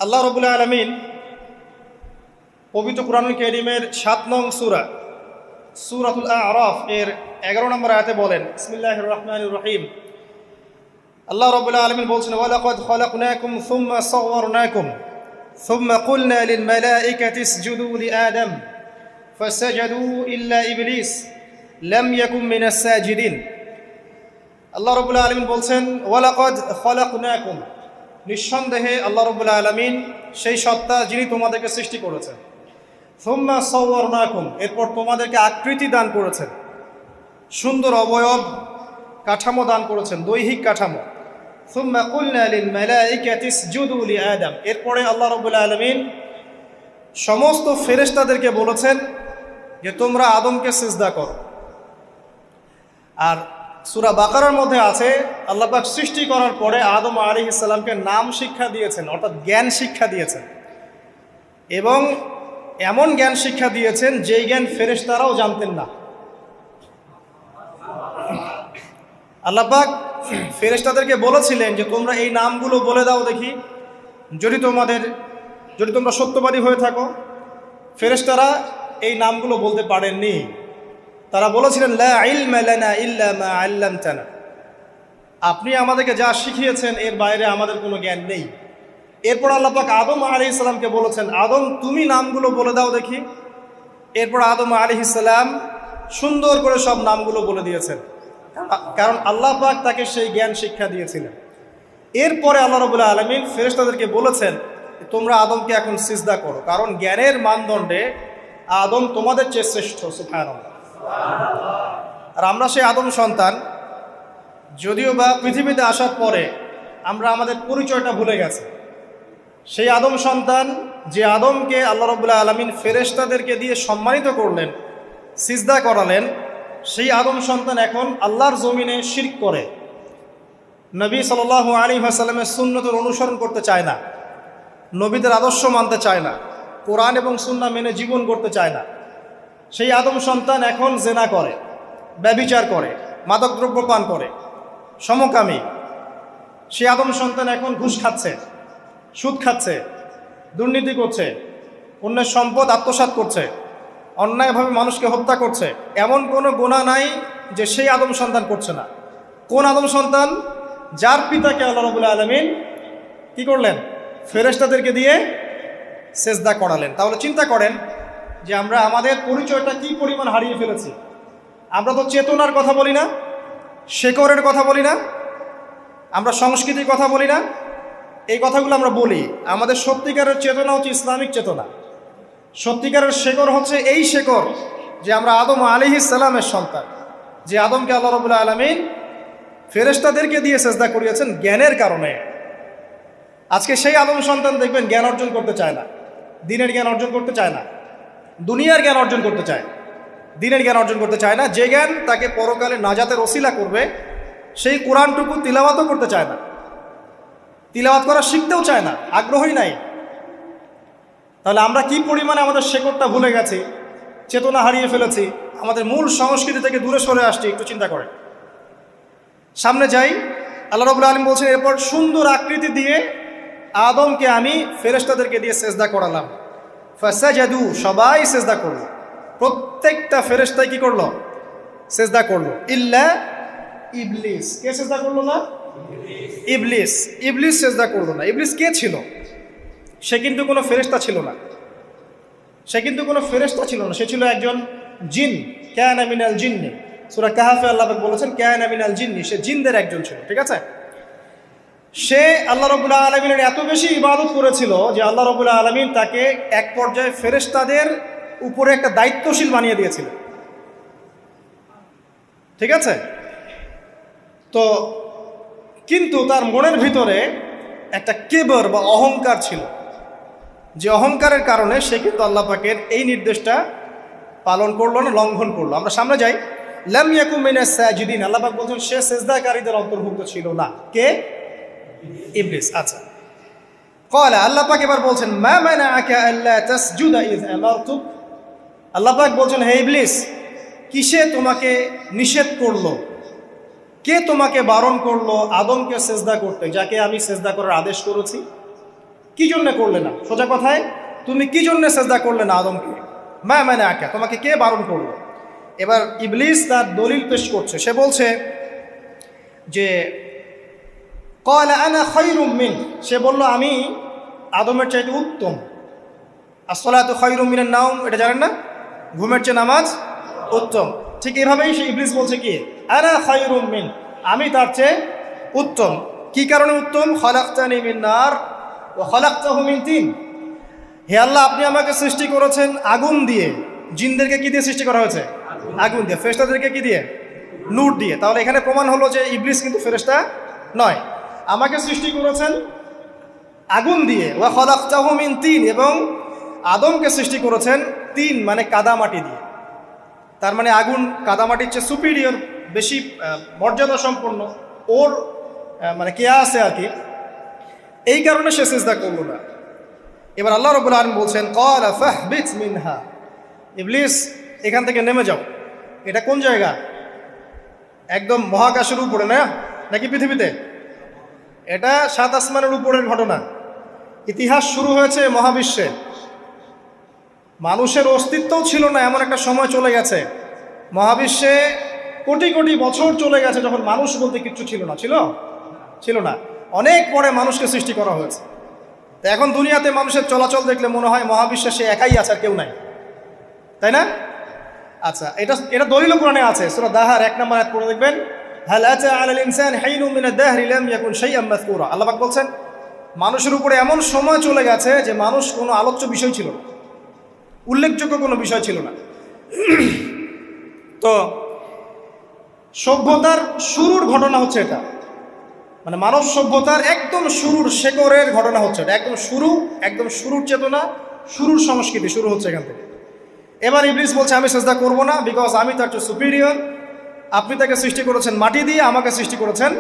আল্লাহ রাব্বুল আলামিন পবিত্র কুরআনুল কারীমের ৭ নং সূরাতুল আ'রাফ এর ১১ নম্বর আয়াতে বলেন, বিসমিল্লাহির রহমানির রহিম। আল্লাহ রাব্বুল আলামিন বলছেন, ওয়ালাকাদ খালাকনাকুম সুম্মা সাওয়ারনাকুম সুম্মা কুলনা লিল মালাইকাতি ইসজুদু লিআদম ফাসাজাদু ইল্লা ইবলিস লাম ইয়াকুম মিনাস সাজিদিন। আল্লাহ রাব্বুল আলামিন বলছেন, ওয়ালাকাদ খালাকনাকুম, নিঃসন্দেহে আল্লাহ রাব্বুল আলামিন সেই সত্তা যিনি তোমাদেরকে সৃষ্টি করেছেন। সুম্মা সাওয়ারনাকুম, এরপর তোমাদেরকে আকৃতি দান করেছেন, সুন্দর অবয়ব কাঠামো দান করেছেন, দৈহিক কাঠামো। সুম্মা কুলনা লিল মালাইকাতি ইসজুদু লিআদম, এরপরে আল্লাহ রাব্বুল আলামিন সমস্ত ফেরেশতাদেরকে বলেছেন যে তোমরা আদমকে সিজদা করো। আর সূরা বাকারার মধ্যে আছে, আল্লাহ পাক সৃষ্টি করার পরে আদম আলাইহিস সালামকে নাম শিক্ষা দিয়েছেন, অর্থাৎ জ্ঞান শিক্ষা দিয়েছেন, এবং এমন জ্ঞান শিক্ষা দিয়েছেন যেই জ্ঞান ফেরেশতারাও জানতেন না। আল্লাহ পাক ফেরেশতাদেরকে বলেছিলেন যে তোমরা এই নামগুলো বলে দাও দেখি, যদি তোমরা সত্যবাদী হয়ে থাকো। ফেরেশতারা এই নামগুলো বলতে পারেননি। তারা বলেছিলেন, লা ইলমা লানা ইল্লা মা আল্লামতানা, আপনি আমাদেরকে যা শিখিয়েছেন এর বাইরে আমাদের কোনো জ্ঞান নেই। এরপর আল্লাহ পাক আদম আলাইহিস সালামকে বলেছেন, আদম তুমি নামগুলো বলে দাও দেখি। এরপর আদম আলাইহিস সালাম সুন্দর করে সব নামগুলো বলে দিয়েছেন, কারণ আল্লাহ পাক তাকে সেই জ্ঞান শিক্ষা দিয়েছিলেন। এরপরে আল্লাহ রাব্বুল আলামিন ফেরেশতাদেরকে বলেছেন, তোমরা আদমকে এখন সিজদা করো, কারণ জ্ঞানের মানদণ্ডে আদম তোমাদের চেয়ে শ্রেষ্ঠ। সুবহানাল্লাহ। আর আমরা সেই আদম সন্তান, যদিও বা পৃথিবীতে আসার পরে আমরা আমাদের পরিচয়টা ভুলে গেছি। সেই আদম সন্তান, যে আদমকে আল্লাহ রাব্বুল আলামিন ফেরেশতাদেরকে দিয়ে সম্মানিত করলেন, সিজদা করালেন, সেই আদম সন্তান এখন আল্লাহর জমিনে শিরক করে, নবী সাল্লাল্লাহু আলাইহি ওয়াসাল্লামের সুন্নতের অনুসরণ করতে চায় না, নবীদের আদর্শ মানতে চায় না, কোরআন এবং সুন্নাহ মেনে জীবন করতে চায় না। সেই আদম সন্তান এখন জেনা করে, ব্যভিচার করে, মাদকদ্রব্য পান করে, সমকামী। সেই আদম সন্তান এখন ঘুষ খাচ্ছে, সুদ খাচ্ছে, দুর্নীতি করছে, অন্যের সম্পদ আত্মসাৎ করছে, অন্যায়ভাবে মানুষকে হত্যা করছে। এমন কোনো গুনাহ নাই যে সেই আদম সন্তান করছে না। কোন আদম সন্তান? যার পিতাকে আল্লাহ রাব্বুল আলামিন কি করলেন? ফেরেশতাদেরকে দিয়ে সেজদা করালেন। তাহলে চিন্তা করেন যে আমরা আমাদের পরিচয়টা কি পরিমাণ হারিয়ে ফেলেছি। আমরা তো চেতনার কথা বলি না, শেকড়ের কথা বলি না, আমরা সংস্কৃতির কথা বলি না। এই কথাগুলো আমরা বলি। আমাদের সত্যিকারের চেতনা হচ্ছে ইসলামিক চেতনা। সত্যিকারের শেকড় হচ্ছে এই শেকড় যে আমরা আদম আলাইহিস সালামের সন্তান, যে আদমকে আল্লাহ রাব্বুল আলামিন ফেরেশতাদেরকে দিয়ে সেজদা করিয়েছেন জ্ঞানের কারণে। আজকে সেই আদম সন্তান দেখবেন জ্ঞান অর্জন করতে চায় না, দিনের জ্ঞান অর্জন করতে চায় না, দুনিয়ার জ্ঞান অর্জন করতে চায়, দিনের জ্ঞান অর্জন করতে চায় না। যে জ্ঞান তাকে পরকালে নাজাতের ওসিলা করবে, সেই কোরআনটুকু তিলাওয়াতও করতে চায় না, তিলাওয়াত করা শিখতেও চায় না, আগ্রহই নাই। তাহলে আমরা কি পরিমাণে আমাদের শেকড়টা ভুলে গেছি, চেতনা হারিয়ে ফেলেছি, আমাদের মূল সংস্কৃতি থেকে দূরে সরে আসছি। একটু চিন্তা করে সামনে যাই। আল্লাহ রাব্বুল আলামিন বলছেন, এরপর সুন্দর আকৃতি দিয়ে আদমকে আমি ফেরেশতাদেরকে দিয়ে সেজদা করালাম। ফাসাজাদু, সবাই সেজদা করলো, প্রত্যেকটা ফেরেশতাই কি করলো? সেজদা করলো। ইল্লা ইবলিস, কে সেজদা করলো না? ইবলিস। ইবলিস সেজদা করলো না। ইবলিস কে ছিল? সে কিন্তু কোনো ফেরেশতা ছিল না। সে ছিল একজন জিন। কানা মিনাল জিন্নি, সূরা কাহফে আল্লাহ পাক বলেছেন কানা মিনাল জিন্নি, সে জিনদের একজন ছিল। ঠিক আছে? সে আল্লাহ রাব্বুল আলামিনের এত বেশি ইবাদত করেছিল যে আল্লাহ রাব্বুল আলামিন তাকে এক পর্যায়ে ফেরেশতাদের উপরে একটা দায়িত্বশীল বানিয়ে দিয়েছিল। ঠিক আছে? তো কিন্তু তার মনের ভিতরে একটা কিবর বা অহংকার ছিল, যে অহংকারের কারণে সে কিন্তু আল্লাহ পাকের এই নির্দেশটা পালন করলো না, লঙ্ঘন করলো। আমরা সামনে যাই। লাম ইয়াকুম মিনাস সাজিদিন, আল্লাহ পাক বলছেন সে সিজদাকারীদের অন্তর্ভুক্ত ছিল না। কে? ইবলিস। আচ্ছা, ক্বালা, আল্লাহ পাক এবার বলছেন, মা মানাআকা আল্লা তাসজুদা ইয আমারতুক। আল্লাহ পাক বলছেন, হে ইবলিস, কিসে তোমাকে নিষেধ করলো, কে তোমাকে বারণ করলো আদমকে সিজদা করতে, যাকে আমি সিজদা করার আদেশ করেছি? কি জন্য করলে না? সোজা কথায়, তুমি কি জন্য সেজদা করলে না আদমকে? মা মানে আঁকা, তোমাকে কে বারণ করলো? এবার ইবলিস তার দলিল পেশ করছে। সে বলছে যে ক্বালা আনা খায়রুম মিন, সে বলল আমি আদমের চাইতে উত্তম। আসসালাতু খায়রুম মিনান নাওম, এটা জানেন না? ঘুমের চেয়ে নামাজ উত্তম। ঠিক এভাবেই সে ইবলিস বলছে কি, আনা খায়রুম মিন, আমি তার চেয়ে উত্তম। কি কারণে উত্তম? খালাকতানি মিন নার ওয়া খালাকতাহু মিন তিন। হে আল্লাহ, আপনি আমাকে সৃষ্টি করেছেন আগুন দিয়ে, জিনদেরকে কি দিয়ে সৃষ্টি করা হয়েছে? আগুন দিয়ে। ফেরেশতাদেরকে কি দিয়ে? নূর দিয়ে। তাহলে এখানে প্রমাণ হলো যে ইবলিস কিন্তু ফেরেশতা নয়। আমাকে সৃষ্টি করেছেন আগুন দিয়ে, ওয়া খালাকতাহু মিন তিন, এবং আদমকে সৃষ্টি করেছেন তিন মানে কাদামাটি দিয়ে। তার মানে আগুন কাদামাটির চেয়ে সুপিরিয়র, বেশি মর্যাদা সম্পন্ন, ওর মানে কে আছে আর কি। এই কারণে সে সিজদা করল না। এবার আল্লাহ রাব্বুল আলামিন বলছেন ক্বালা ফাহবিত মিনহা, ইবলিস এখান থেকে নেমে যাও। এটা কোন জায়গা? একদম মহাকাশের উপরে না, নাকি পৃথিবীতে? এটা 7 আসমানের উপরের ঘটনা। ইতিহাস শুরু হয়েছে মহাবিশ্বে। মানুষের অস্তিত্বও ছিল না, এমন একটা সময় চলে গেছে। মহাবিশ্বে কোটি কোটি বছর চলে গেছে যখন মানুষ বলতে কিচ্ছু ছিল না। ছিল না। অনেক পরে মানুষকে সৃষ্টি করা হয়েছে। তো এখন দুনিয়াতে মানুষের চলাচল দেখলে মনে হয় মহাবিশ্বে সে একাই আছে, আর কেউ নাই, তাই না? আচ্ছা, এটা দলিল কোরআনে আছে। সূরা দাহার 1 নম্বর আয়াত পড়ে দেখবেন, হাল আতা আলাল ইনসান হাইনুম মিনাদ দাহরি লাম ইয়াকুন শাইআম মাযকুরা। আল্লাহ পাক বলছেন মানুষের উপরে এমন সময় চলে গেছে যে মানুষ কোনো আলোচ্য বিষয় ছিল না, উল্লেখযোগ্য কোনো বিষয় ছিল না। তো সভ্যতার শুরুর ঘটনা হচ্ছে এটা, মানে মানব সভ্যতার একদম শুরুর শেকড়ের ঘটনা হচ্ছে এটা। একদম শুরুর চেতনা, শুরুর সংস্কৃতি শুরু হচ্ছে এখান থেকে। এবার ইবলিস বলছে আমি সেজদা করব না, বিকজ আমি তার চেয়ে সুপিরিয়র। আপনি তাকে সৃষ্টি করেছেন মাটি দিয়ে, আমাকে সৃষ্টি করেছেন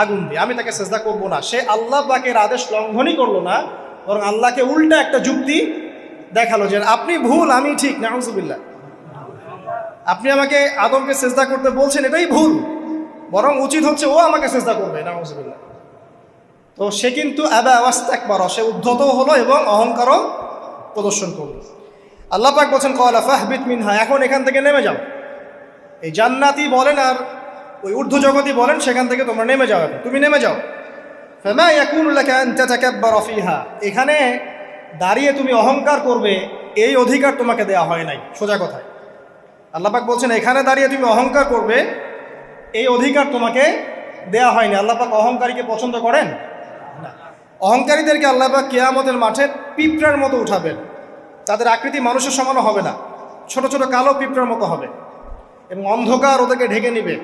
আগুন দিয়ে, আমি তাকে সেজদা করব না। সে আল্লাহ পাকের আদেশ লঙ্ঘনই করলো না, বরং আল্লাহকে উল্টা একটা যুক্তি দেখালো যে আপনি ভুল, আমি ঠিক। নাউজুবিল্লাহ, আপনি আমাকে আদমকে সেজদা করতে বলছেন, এটাই ভুল, বরং উচিত হচ্ছে ও আমাকে সেজদা করবে। নাউজুবিল্লাহ। তো সে কিন্তু আবা ওয়াস্তাকবার, সে উদ্ধত হলো এবং অহংকারও প্রদর্শন করলো। আল্লাহ পাক বলছেন ক্বালা ফাহবিত মিনহা, এখন এখান থেকে নেমে যাও। এই জান্নাতি বলেন আর ওই ঊর্ধ্ব জগতই বলেন, সেখান থেকে তোমরা নেমে যাও, তুমি নেমে যাও। ফামা ইয়াকুনু লাকা আন তাতাকাব্বারা ফিহা, এখানে দাঁড়িয়ে তুমি অহংকার করবে এই অধিকার তোমাকে দেওয়া হয় নাই। সোজা কথায় আল্লাহ পাক বলছেন এখানে দাঁড়িয়ে তুমি অহংকার করবে এই অধিকার তোমাকে দেওয়া হয়নি। আল্লাহ পাক অহংকারীকে পছন্দ করেন না। অহংকারীদেরকে আল্লাহ পাক কিয়ামতের মাঠে পিঁপড়ার মতো উঠাবেন। তাদের আকৃতি মানুষের সমানও হবে না, ছোট ছোট কালো পিঁপড়ার মতো হবে, এবং অন্ধকার ওদেরকে ঢেকে নিবে।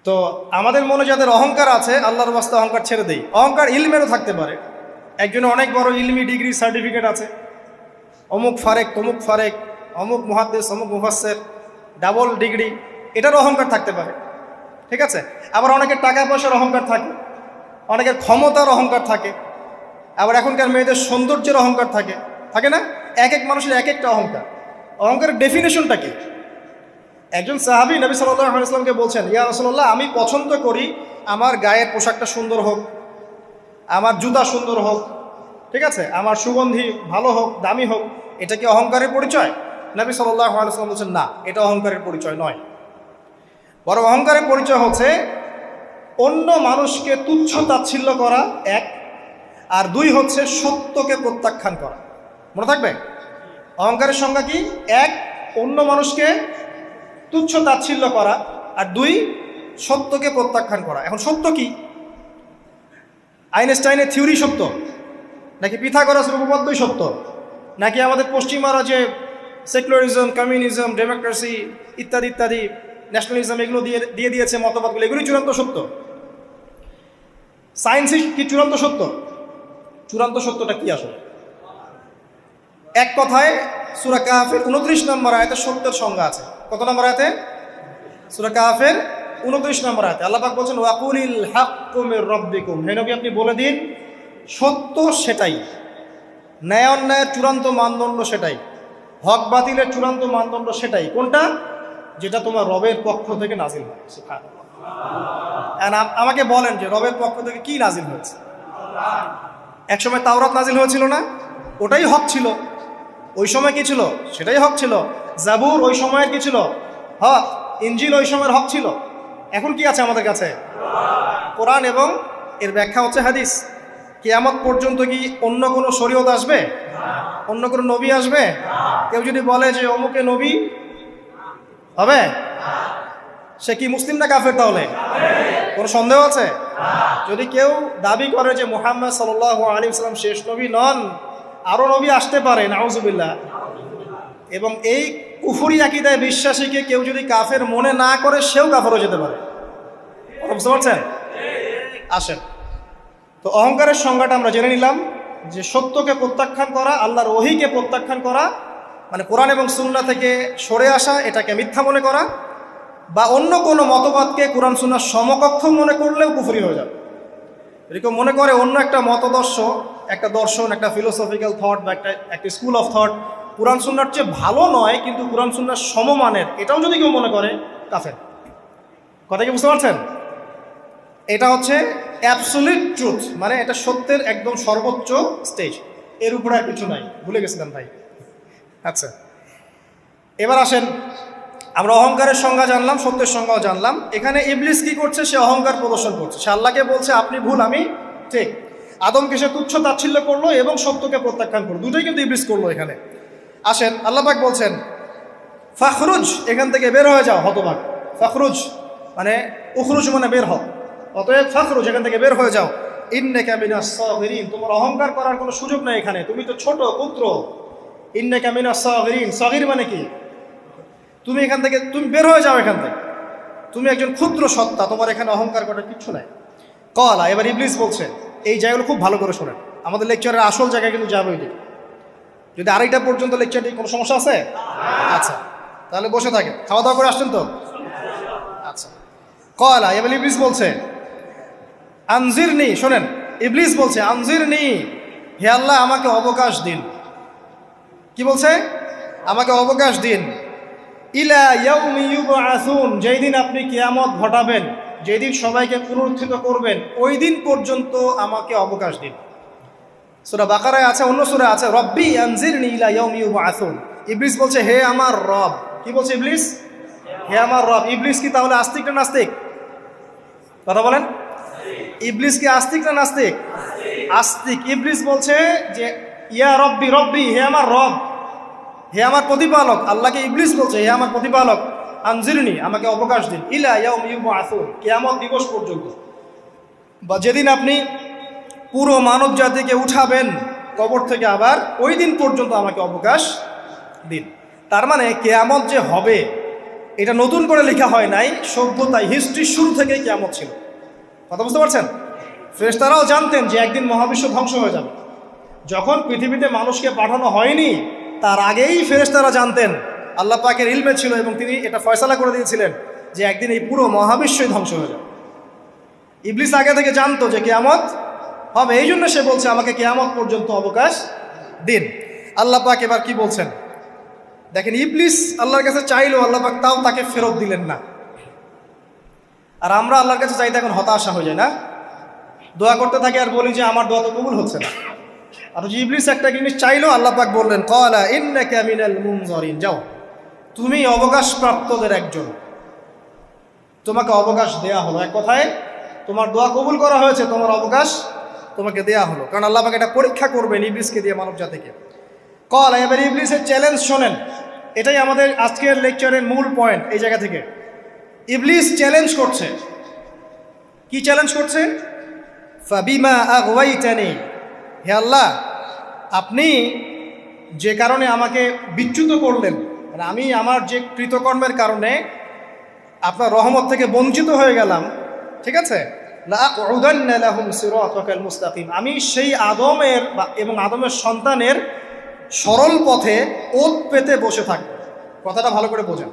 তো আমাদের মনে যাদের অহংকার আছে, আল্লাহর ওয়াস্তে অহংকার ছেড়ে দেই। অহংকার ইলমেরও থাকতে পারে। একজনের অনেক বড় ইলমি ডিগ্রি সার্টিফিকেট আছে, অমুক ফারেক তমুক ফারেক, অমুক মুহাদ্দিস অমুক মুফাসসির, ডাবল ডিগ্রি, এটার অহংকার থাকতে পারে, ঠিক আছে। আবার অনেকের টাকা পয়সার অহংকার থাকে, অনেকের ক্ষমতার অহংকার থাকে, আবার এখনকার মেয়েদের সৌন্দর্যের অহংকার থাকে, থাকে না? এক এক মানুষের এক একটা অহংকার। অহংকারের ডেফিনেশনটা কি? একজন সাহাবী নবী সাল্লাল্লাহু আলাইহি ওয়াসাল্লামকে বলছেন, ইয়া রাসূলুল্লাহ, আমি পছন্দ করি আমার গায়ের পোশাকটা সুন্দর হোক, আমার জুতা সুন্দর হোক, ঠিক আছে, আমার সুগন্ধি ভালো হোক, দামি হোক। এটা কি অহংকারের পরিচয়? নবী সাল্লাল্লাহু আলাইহি ওয়াসাল্লাম বলছেন না, এটা অহংকারের পরিচয় নয়। বরং অহংকারের পরিচয় হচ্ছে অন্য মানুষকে তুচ্ছ তাচ্ছিল্য করা এক, আর দুই হচ্ছে সত্যকে প্রত্যাখ্যান করা। মনে থাকবে অহংকারের সংজ্ঞা কি? এক, অন্য মানুষকে তুচ্ছ তাচ্ছিল্য করা, আর দুই, সত্যকে প্রত্যাখ্যান করা। এখন সত্য কি? আইনস্টাইনের থিওরি সত্য, নাকি পিথাগোরাসের উপপাদ্যই সত্য, নাকি আমাদের পশ্চিমারা যে সেকুলারিজম, কমিউনিজম, ডেমোক্রেসি ইত্যাদি ইত্যাদি, ন্যাশনালিজম এগুলো দিয়ে দিয়েছে মতবাদগুলো, এগুলি চূড়ান্ত সত্য? সায়েন্সই কি চূড়ান্ত সত্য? চূড়ান্ত সত্যটা কি আসলে? এক কথায় সূরা কাহফের 29 নম্বর আয়াতে সত্যের সংজ্ঞা আছে। কত নম্বর আয়াতে? সূরা কাহফের 29 নম্বর আয়াতে আল্লাহ পাক বলছেন ওয়াকুলিল হাক্কু মির রাব্বিকুম, হে নবী আপনি বলে দিন সত্য সেটাই, ন্যায় অন্যায়ের চূড়ান্ত মানদণ্ড সেটাই, হক বাতিলের চূড়ান্ত মানদণ্ড সেটাই। কোনটা? যেটা তোমার রবের পক্ষ থেকে নাজিল হয়। সুবহানাল্লাহ। আমাকে বলেন যে রবের পক্ষ থেকে কি নাজিল হয়েছে? একসময় তাওরাত নাজিল হয়েছিল না, ওটাই হক ছিল। ওই সময় কি ছিল? সেটাই হক ছিল। জাবুর ওই সময়ের কি ছিল? হক। ইনজিল ওই সময়ের হক ছিল। এখন কি আছে আমাদের কাছে? কোরআন এবং এর ব্যাখ্যা হচ্ছে হাদিস। কিয়ামত পর্যন্ত কি অন্য কোনো শরীয়ত আসবে? অন্য কোনো নবী আসবে? কেউ যদি বলে যে অমুকে নবী হবে, সে কি মুসলিম না কাফের? তাহলে কোনো সন্দেহ আছে? যদি কেউ দাবি করে যে মুহাম্মদ সাল্লাল্লাহু আলাইহি ওয়াসাল্লাম শেষ নবী নন, আরো নবী আসতে পারে, নাউজুবিল্লাহ, এবং এই কুফরি আকীদায় বিশ্বাসীকে কেউ যদি কাফের মনে না করে, সেও কাফের হয়ে যেতে পারে। বুঝতে পারছেন? আসেন, তো অহংকারের সংজ্ঞাটা আমরা জেনে নিলাম যে সত্যকে প্রত্যাখ্যান করা, আল্লাহর ওহীকে প্রত্যাখ্যান করা, মানে কোরআন এবং সুন্নাহ থেকে সরে আসা, এটাকে মিথ্যা মনে করা, বা অন্য কোনো মতবাদকে কোরআন সুন্নাহর সমকক্ষ মনে করলেও কুফরি হয়ে যাবে। এরকম মনে করে অন্য একটা মতদর্শ, একটা দর্শন, একটা ফিলোসফিক্যাল থট বা একটা স্কুল অফ থট কোরআন সুন্নাহর চেয়ে ভালো নয়, কিন্তু কোরআন সুন্নাহর সমমানের, এটাও যদি কেউ মনে করে, কাফের। কথা কি বুঝতে পারছেন? এটা হচ্ছে অ্যাবসলিউট ট্রুথ, মানে এটা সত্যের একদম সর্বোচ্চ স্টেজ, এর উপরে আর কিছু নাই। ভুলে গেছিলাম ভাই। আচ্ছা, এবার আসেন, আমরা অহংকারের সংজ্ঞা জানলাম, সত্যের সংজ্ঞাও জানলাম। এখানে ইবলিস কি করছে? সে অহংকার প্রদর্শন করছে। সে আল্লাহকে বলছে আপনি ভুল, আমি ঠিক। আদমকে সে তুচ্ছ তাচ্ছিল্য করলো এবং সত্যকে প্রত্যাখ্যান করলো, দুটোই কিন্তু ইবলিস করলো এখানে। আসেন, আল্লাহ পাক বলছেন ফাখরুজ, এখান থেকে বের হয়ে যাও হতভাগ। ফাখরুজ মানে উখরুজ মানে বের হও, অতএব ফাখরুজ, এখান থেকে বের হয়ে যাও। ইন্নাকা মিনাস সাগিরিন, তোমার অহংকার করার কোনো সুযোগ নাই এখানে, তুমি তো ছোট পুত্র। ইন্নাকা মিনাস সাগিরিন, সাগির মানে কি? তুমি এখান থেকে, তুমি বের হয়ে যাও এখান থেকে, তুমি একজন ক্ষুদ্র সত্তা, তোমার এখানে অহংকার করার কিচ্ছু নাই। কলা, এবার ইবলিস বলছে, এই জায়গাগুলো খুব ভালো করে শোনেন, আমাদের লেকচারের আসল জায়গায় কিন্তু যাবে ওই দিকে। যদি আড়াইটা পর্যন্ত লেকচারটি কোনো সমস্যা আছে? আচ্ছা, তাহলে বসে থাকেন, খাওয়া দাওয়া করে আসছেন তো? আচ্ছা, কলা, এবার ইবলিস বলছে আনজিরনি, শোনেন, ইবলিস বলছে আনজিরনি, হে আল্লাহ আমাকে অবকাশ দিন। কি বলছে? আমাকে অবকাশ দিন। ইলা ইয়াউমি ইউবআসুন, যেই দিন আপনি কিয়ামত ঘটাবেন, যেই দিন সবাইকে পুনরুত্থিত করবেন, ওই দিন পর্যন্ত আমাকে অবকাশ দিন। সূরা বাকারায় আছে, অন্য সূরা আছে, রব্বি আনজিরনি ইলা ইয়াউমি ইউবআসুন। ইবলিস বলছে হে আমার রব। কি বলছে ইবলিস? হে আমার রব। ইবলিস কি তাহলে আস্তিক না নাস্তিক? কথা বলেন, ইবলিস কি আস্তিক না নাস্তিক? আস্তিক। ইবলিস বলছে যে ইয়া রব্বি, রব্বি হে আমার রব, হে আমার প্রতিপালক। আল্লাহকে ইবলিস বলছে হে আমার প্রতিপালক, আনজিরনি আমাকে অবকাশ দিন, ইলা ইয়াউমি ইউবআসুন, কিয়ামত দিবস পর্যন্ত, বা যেদিন আপনি পুরো মানব জাতিকে উঠাবেন কবর থেকে, আবার ওই দিন পর্যন্ত আমাকে অবকাশ দিন। তার মানে কিয়ামত যে হবে এটা নতুন করে লেখা হয় নাই, সভ্যতায় হিস্ট্রির শুরু থেকেই কিয়ামত ছিল। কথা বুঝতে পারছেন? ফেরেশতারাও জানতেন যে একদিন মহাবিশ্ব ধ্বংস হয়ে যাবে। যখন পৃথিবীতে মানুষকে পাঠানো হয়নি তার আগেই ফেরেশতারা জানতেন, আল্লাহ পাকের ইলমে ছিল এবং তিনি এটা ফয়সালা করে দিয়েছিলেন যে একদিন এই পুরো মহাবিশ্বই ধ্বংস হয়ে যাবে। ইবলিস আগে থেকে জানতো যে কিয়ামত হবে, এই জন্য সে বলছে আমাকে কিয়ামত পর্যন্ত অবকাশ দিন। আল্লাহ পাক এবার কি বলছেন দেখেন, ইবলিস আল্লাহর কাছে চাইলো, আল্লাহ পাক তাও তাকে ফেরত দিলেন না। আর আমরা আল্লাহর কাছে চাইতে এখন হতাশা হয়ে যায় না, দোয়া করতে থাকি আর বলি যে আমার দোয়া তো কবুল হচ্ছে না। আর যে ইবলিস একটা জিনিস চাইলো, আল্লাহ পাক বললেন ক্বালা ইন্নাকা মিনাল মুনজারিন, যাও তুমি অবকাশপ্রাপ্তদের একজন, তোমাকে অবকাশ দেয়া হলো। এক কথায় তোমার দোয়া কবুল করা হয়েছে, তোমার অবকাশ তোমাকে দেয়া হলো, কারণ আল্লাহ পাক এটা পরীক্ষা করবেন ইবলিসকে দিয়ে, মানব জাতিকে। ক্বালা, এবার ইবলিসের চ্যালেঞ্জ শোনেন, এটাই আমাদের আজকের লেকচারের মূল পয়েন্ট। এই জায়গা থেকে ইবলিস চ্যালেঞ্জ করছে। কি চ্যালেঞ্জ করছে? ফাবিমা আগওয়াইতানি, হে আল্লাহ আপনি যে কারণে আমাকে বিচ্যুত করলেন, মানে আমি আমার যে কৃতকর্মের কারণে আপনার রহমত থেকে বঞ্চিত হয়ে গেলাম, ঠিক আছে, লাআকুদান্না লাহুম সিরাতাকাল মুস্তাকিম, আমি সেই আদমের এবং আদমের সন্তানের সরল পথে ওত পেতে বসে থাকব। কথাটা ভালো করে বোঝেন।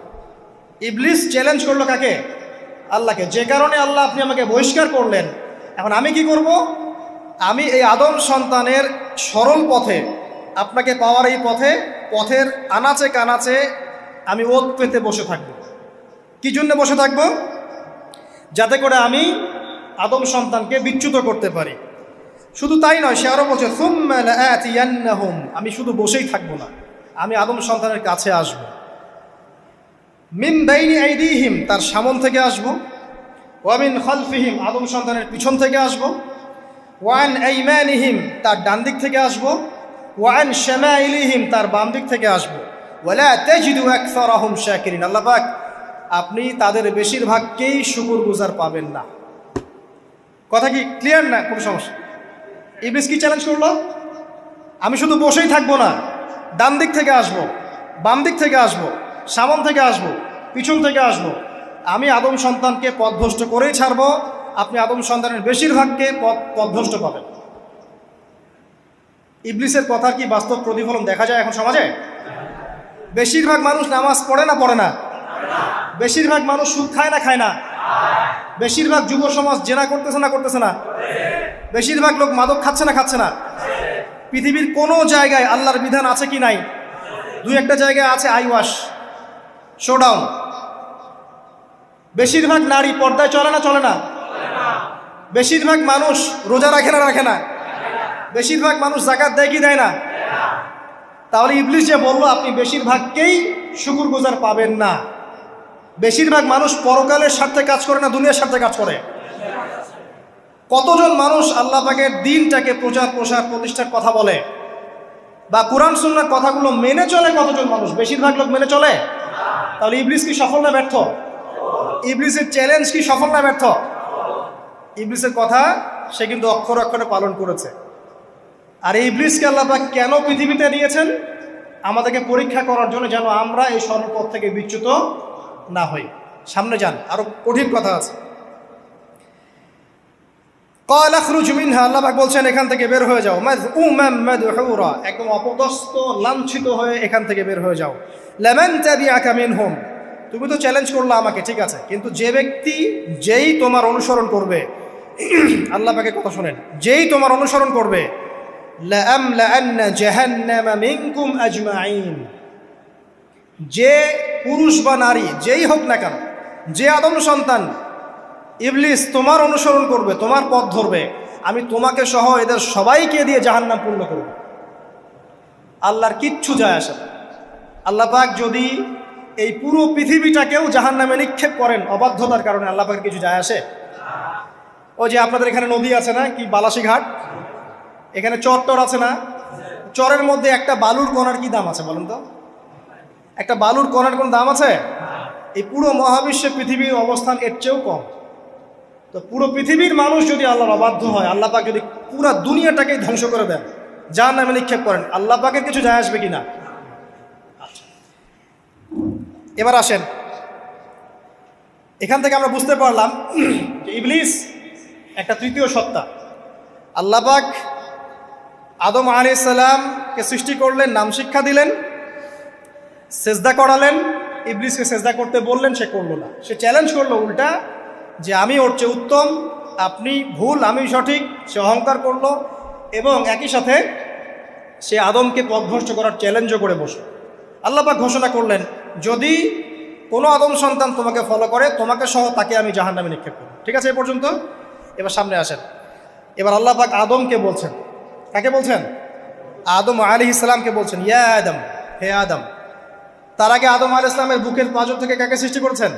ইবলিস চ্যালেঞ্জ করলো কাকে? আল্লাহকে। যে কারণে আল্লাহ আপনি আমাকে বহিষ্কার করলেন, এখন আমি কি করব? আমি এই আদম সন্তানের সরল পথে, আপনাকে পাওয়ার এই পথের আনাচে কানাচে আমি ওত পেতে বসে থাকব। কি জন্য বসে থাকব? যাতে করে আমি আদম সন্তানকে বিচ্যুত করতে পারি। শুধু তাই নয়, সে আরো বলছে সুম্মা লাআতিয়ান্নাহুম, আমি শুধু বসেই থাকবো না, আমি আদম সন্তানের কাছে আসব। মিন বাইনি আইদিহিম, তার সামন থেকে আসব। ওয়া মিন খালফিহিম, আদম সন্তানের পিছন থেকে আসব। ওয়া আন আইমানিহিম, তার ডান দিক থেকে আসব। ওয়া আন শামাইলিহিম, তার বাম দিক থেকে আসব। ওয়ালা তাজিদু আকসারাহুম শাকিরিন, আল্লাহ পাক আপনি তাদের বেশিরভাগকেই শুকরগুজার পাবেন না। কথা কি ক্লিয়ার না? কোনো সমস্যা? ইবলিস কি চ্যালেঞ্জ করলো? আমি শুধু বসেই থাকবো না, ডান দিক থেকে আসব, বাম দিক থেকে আসব, সামন থেকে আসব, পিছন থেকে আসব। আমি আদম সন্তানকে পথভ্রষ্ট করেই ছাড়ব, আপনি আদম সন্তানের বেশিরভাগকে পথভ্রষ্ট পাবেন। ইবলিসের কথা কি বাস্তব প্রতিফলন দেখা যায় এখন সমাজে? বেশিরভাগ মানুষ নামাজ পড়ে না পড়ে না? বেশিরভাগ মানুষ সুদ খায় না খায় না? বেশিরভাগ যুব সমাজ জেনা করতেছে না করতেছে না? বেশিরভাগ লোক মাদক খাচ্ছে না খাচ্ছে না? পৃথিবীর কোনো জায়গায় আল্লাহর বিধান আছে কি নাই? দুই একটা জায়গায় আছে আই ওয়াশ, শোডাউন। বেশিরভাগ নারী পর্দায় চলে না চলে না? বেশিরভাগ মানুষ রোজা রাখে না রাখে না? বেশিরভাগ মানুষ যাকাত দেয় কি দেয় না? তাহলে ইবলিস যে বললো আপনি বেশিরভাগকেই শুকরগুজার পাবেন না, বেশিরভাগ মানুষ পরকালের স্বার্থে কাজ করে না দুনিয়ার স্বার্থে কাজ করে? কতজন মানুষ আল্লাহ পাকের দ্বীনটাকে প্রচার প্রসার প্রতিষ্ঠার কথা বলে বা কুরআন সুন্নাহর কথাগুলো মেনে চলে? কতজন মানুষ? বেশিরভাগ লোক মেনে চলে। তাহলে ইবলিস কি সফল না ব্যর্থ? ইবলিসের চ্যালেঞ্জ কি সফল না ব্যর্থ? ইবলিসের কথা সে কিন্তু অক্ষরে অক্ষরে পালন করেছে। আর এই ইবলিসকে আল্লাহ পাক কেন পৃথিবীতে দিয়েছেন? আমাদেরকে পরীক্ষা করার জন্য, যেন আমরা এই সর্বপথ থেকে বিচ্যুত না হই। সামনে যান, আরো কঠিন কথা আছে। ক্বাল আখরুজ মিনহা, আল্লাহ পাক বলছেন এখান থেকে বের হয়ে যাও। মাযউমান মাদহুরা, একদম অপদস্থ লাঞ্ছিত হয়ে এখান থেকে বের হয়ে যাও। লামান তাবিআকা মিনহুম, তুমি তো চ্যালেঞ্জ করলা আমাকে, ঠিক আছে, কিন্তু যে ব্যক্তি যেই তোমার অনুসরণ করবে, আল্লাহ পাকের কথা শোনেন, যেই তোমার অনুসরণ করবে, লাআমলাআন্না জাহান্নামা মিনকুম আজমাইন, যে পুরুষ বা নারী যেই হোক না কেন, যে আদম সন্তান ইবলিস তোমার অনুসরণ করবে, তোমার পথ ধরবে, আমি তোমাকে সহ এদের সবাইকে দিয়ে জাহান্নাম পূর্ণ করব। আল্লাহর কিচ্ছু যায় আসে না। আল্লাহ পাক যদি এই পুরো পৃথিবীটাকেও জাহান্নামে নিক্ষেপ করেন অবাধ্যতার কারণে, আল্লাহ পাকের কিছু যায় আসে? ওই যে আপনাদের এখানে নদী আছে না, কি বালাসী ঘাট, এখানে চর টর আছে না? চরের মধ্যে একটা বালুর কণার কি দাম আছে বলেন তো? একটা বালুর কণার কোন দাম আছে? এই পুরো মহাবিশ্বে পৃথিবীর অবস্থান এর চেয়েও কম। তো পুরো পৃথিবীর মানুষ যদি আল্লাহর অবাধ্য হয়, আল্লাহ পাক যদি পুরো দুনিয়াটাকেই ধ্বংস করে দেন, জাহান্নামে নিক্ষেপ করেন, আল্লাহ পাকের কিছু যায় আসবে কিনা? এবার আসেন, এখান থেকে আমরা বুঝতে পারলাম যে ইবলিস একটা তৃতীয় সত্তা। আল্লাহ পাক আদম আলাইহিস সালামকে সৃষ্টি করলেন, নাম শিক্ষা দিলেন, সেজদা করালেন, ইবলিসকে সেজদা করতে বললেন, সে করলো না। সে চ্যালেঞ্জ করলো উল্টা, যে আমি ওর চেয়ে উত্তম, আপনি ভুল আমি সঠিক। সে অহংকার করলো এবং একই সাথে সে আদমকে পথভ্রষ্ট করার চ্যালেঞ্জও করে বসলো। আল্লাহ পাক ঘোষণা করলেন, যদি কোনো আদম সন্তান তোমাকে ফলো করে, তোমাকে সহ তাকে আমি জাহান্নামে নিক্ষেপ করব। ঠিক আছে, এ পর্যন্ত। এবার সামনে আসেন। এবার আল্লাহ পাক আদমকে বলছেন, কাকে বলছেন? আদম আলাইহিস সালামকে বলছেন, ইয়া আদম, হে আদম। তার আগে আদম আলাইহিস সালামের বুকের পাঁজর থেকে কাকে সৃষ্টি করেছেন?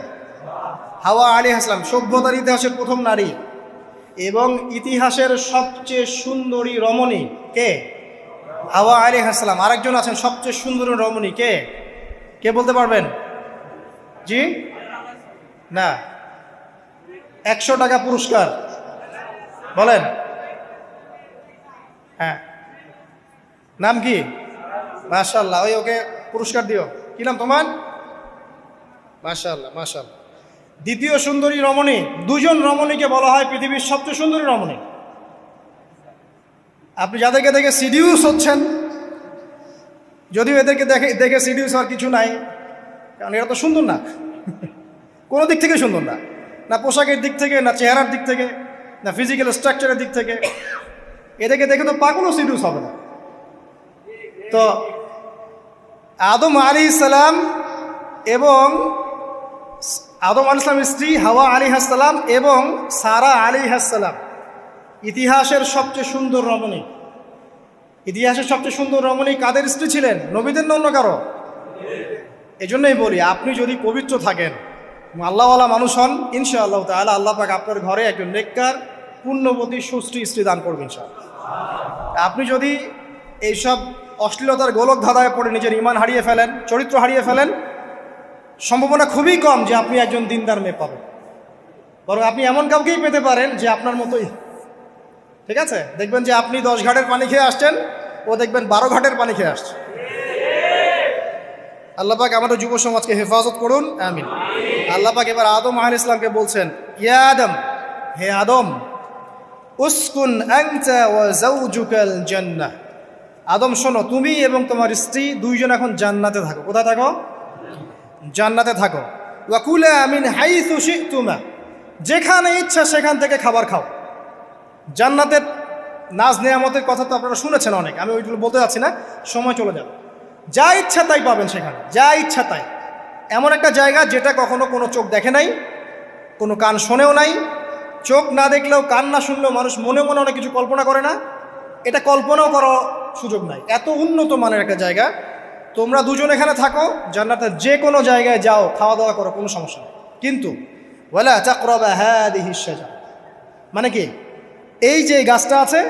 হাওয়া আলাইহিস সালাম, সভ্যতার ইতিহাসের প্রথম নারী এবং ইতিহাসের সবচেয়ে সুন্দরী রমণী কে? হাওয়া আলাইহিস সালাম। আরেকজন আছেন সবচেয়ে সুন্দরী রমণী, কে? কে বলতে পারবেন? জি না, 100 টাকা পুরস্কার বলেন। হ্যাঁ, নাম কি? মাশাআল্লাহ, ওই ওকে পুরস্কার দিও। কি নাম তোমার? মাশাআল্লাহ মাশাআল্লাহ। দ্বিতীয় সুন্দরী রমণী, দুজন রমণীকে বলা হয় পৃথিবীর সবচেয়ে সুন্দরী রমণী। আপনি যাদেরকে দেখে সিডিউস হচ্ছেন, যদিও এদেরকে দেখে সিডিউস হওয়ার কিছু নাই, কারণ এরা তো সুন্দর না, কোনো দিক থেকে সুন্দর না, না পোশাকের দিক থেকে, না চেহারার দিক থেকে, না ফিজিক্যাল স্ট্রাকচারের দিক থেকে। এদেরকে দেখে তো পাগলও সিডিউস হবে না। তো আদম আলাইহিস সালাম এবং আদম আলাইহিস সালামের স্ত্রী হাওয়া আলাইহিস সালাম এবং সারা আলাইহিস সালাম, ইতিহাসের সবচেয়ে সুন্দর রমণী, ইতিহাসের সবচেয়ে সুন্দর রমণী কাদের স্ত্রী ছিলেন? নবীদের না অন্য কারো? এজন্যই বলি, আপনি যদি পবিত্র থাকেন, আল্লাহওয়ালা মানুষ হন, ইনশাআল্লাহ তাআলা আল্লাহ পাক আপনার ঘরে একজন নেককার পুণ্যবতী সুশ্রী স্ত্রী দান করবেন ইনশাআল্লাহ। আপনি যদি এইসব অশ্লীলতার গোলক ধাঁধায় পড়ে নিজের ঈমান হারিয়ে ফেলেন, চরিত্র হারিয়ে ফেলেন, সম্ভাবনা খুবই কম যে আপনি একজন দিনদার মেয়ে পাবেন। বরং আপনি এমন কাউকেই পেতে পারেন যে আপনার মতোই, ঠিক আছে? দেখবেন যে আপনি 10 ঘাটের পানি খেয়ে আসছেন, ও দেখবেন 12 ঘাটের পানি খেয়ে আসছে। আল্লাহ পাক আমাদের যুব সমাজকে হেফাজত করুন, আমিন। আল্লাহ পাক এবার আদম আলাইহিস সালামকে বলছেন, ইয়া আদম, হে আদম, উসকুন আনতা ওয়া যাওজুকাল জান্নাহ। আদম শোনো, তুমি এবং তোমার স্ত্রী দুইজন এখন জান্নাতে থাকো। কোথায় থাকো? জান্নাতে থাকো। ওয়া কুলা মিন হাইসু শি'তুমা, যেখানে ইচ্ছা সেখান থেকে খাবার খাও। জান্নাতের নাজ নেয়ামতের কথা তো আপনারা শুনেছেন অনেক, আমি ওইগুলো বলতে যাচ্ছি না, সময় চলে যাবে। যা ইচ্ছা তাই পাবেন সেখানে, যা ইচ্ছা তাই। এমন একটা জায়গা যেটা কখনো কোনো চোখ দেখে নাই, কোনো কান শোনেও নাই। চোখ না দেখলেও, কান না শুনলেও মানুষ মনে মনে অনেক কিছু কল্পনা করে না, এটা কল্পনাও করার সুযোগ নাই। এত উন্নত মানের একটা জায়গা। তোমরা দুজন এখানে থাকো, জান্নাতের যে কোনো জায়গায় যাও, খাওয়া দাওয়া করো, কোনো সমস্যা নেই। কিন্তু ওয়ালা তাকরাবা হাদিহি শাজারা, মানে কি, এই যে গাছটা আছে